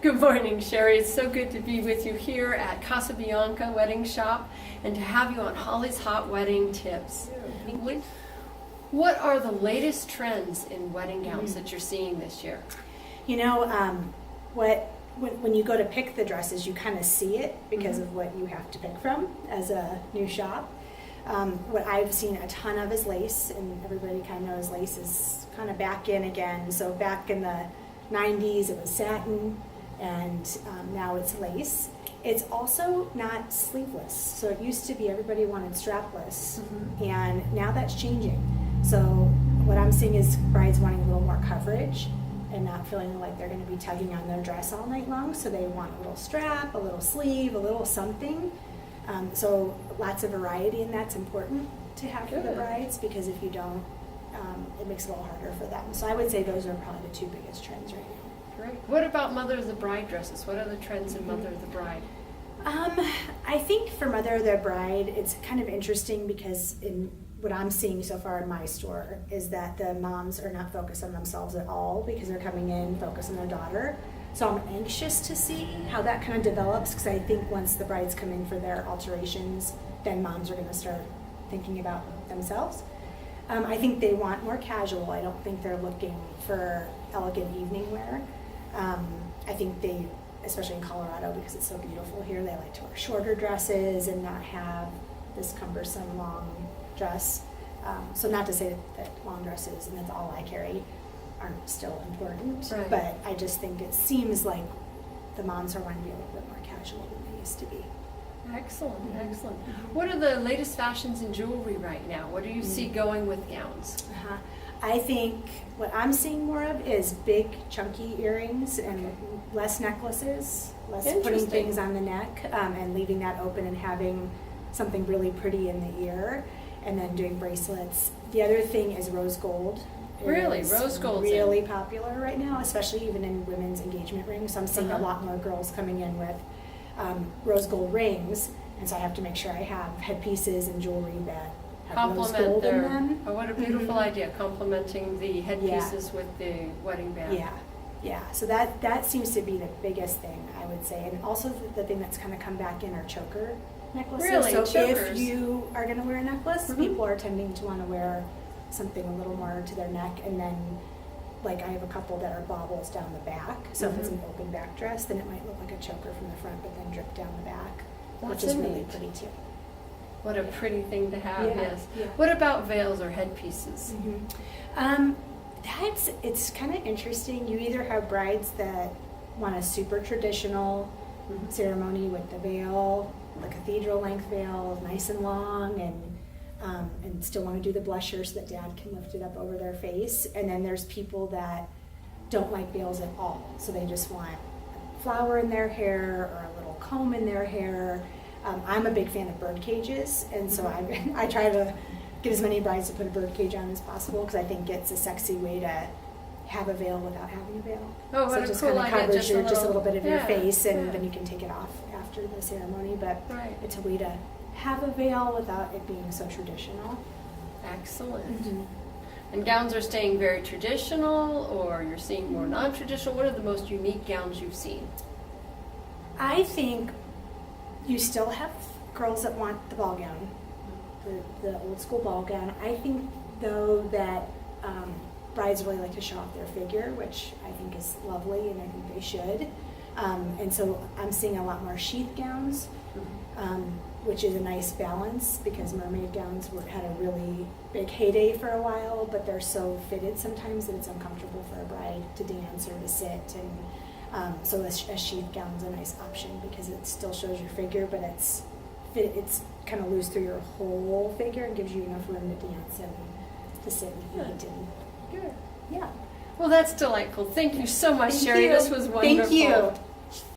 Good morning, Sherry. It's so good to be with you here at Casa Bianca Wedding Shop and to have you on Holly's Hot Wedding Tips. What are the latest trends in wedding gowns that you're seeing this year? You know, when you go to pick the dresses, you kind of see it because of what you have to pick from as a new shop. What I've seen a ton of is lace, and everybody kind of knows lace is kind of back in again. So back in the 90s, it was satin, and now it's lace. It's also not sleeveless. So it used to be everybody wanted strapless, and now that's changing. So what I'm seeing is brides wanting a little more coverage and not feeling like they're going to be tugging on their dress all night long. So they want a little strap, a little sleeve, a little something. So lots of variety, and that's important to have for the brides, because if you don't, it makes it a little harder for them. So I would say those are probably the two biggest trends right now. Great. What about Mother of the Bride dresses? What are the trends in Mother of the Bride? I think for Mother of the Bride, it's kind of interesting because in what I'm seeing so far in my store is that the moms are not focused on themselves at all because they're coming in focused on their daughter. So I'm anxious to see how that kind of develops, because I think once the brides come in for their alterations, then moms are going to start thinking about themselves. I think they want more casual. I don't think they're looking for elegant evening wear. I think they, especially in Colorado, because it's so beautiful here, they like to wear shorter dresses and not have this cumbersome long dress. So not to say that long dresses, and that's all I carry, aren't still important, but I just think it seems like the moms are wanting to be a little bit more casual than they used to be. Excellent, excellent. What are the latest fashions in jewelry right now? What do you see going with gowns? I think what I'm seeing more of is big chunky earrings and less necklaces, less putting things on the neck, and leaving that open and having something really pretty in the ear, and then doing bracelets. The other thing is rose gold. Really? Rose gold really popular right now, especially even in women's engagement rings. So I'm seeing a lot more girls coming in with rose gold rings, and so I have to make sure I have headpieces and jewelry that have rose gold in them. Oh, what a beautiful idea, complementing the headpieces with the wedding band. Yeah. So that seems to be the biggest thing, I would say. And also the thing that's kind of come back in are choker necklaces. Really? So Chokers. if you are going to wear a necklace, people are tending to want to wear something a little more to their neck, and then like I have a couple that are baubles down the back, so if it's an open back dress, then it might look like a choker from the front but then drip down the back, which is really pretty too. What a pretty thing to have. Yes. What about veils or headpieces? It's kind of interesting. You either have brides that want a super traditional ceremony with the veil, the cathedral length veil, nice and long, and still want to do the blusher so that dad can lift it up over their face. And then there's people that don't like veils at all. So they just want a flower in their hair or a little comb in their hair. I'm a big fan of bird cages, and so I try to get as many brides to put a bird cage on as possible, because I think it's a sexy way to have a veil without having a veil. Oh, what so a just cool kind of idea. covers just a little bit of your face, and yeah. then you can take it off after the ceremony. But Right. it's a way to have a veil without it being so traditional. Excellent. And gowns are staying very traditional, or you're seeing more non-traditional? What are the most unique gowns you've seen? I think you still have girls that want the ball gown, the old school ball gown. I think though that brides really like to show off their figure, which I think is lovely, and I think they should. And so I'm seeing a lot more sheath gowns, which is a nice balance, because mermaid gowns had a really big heyday for a while, but they're so fitted sometimes that it's uncomfortable for a bride to dance or to sit. And so a sheath gown's a nice option, because it still shows your figure, but it's kind of loose through your whole figure and gives you enough room to dance and to sit and eat. Good. Yeah. Well, that's delightful. Thank you so much, Sherry. You. This was wonderful. Thank you.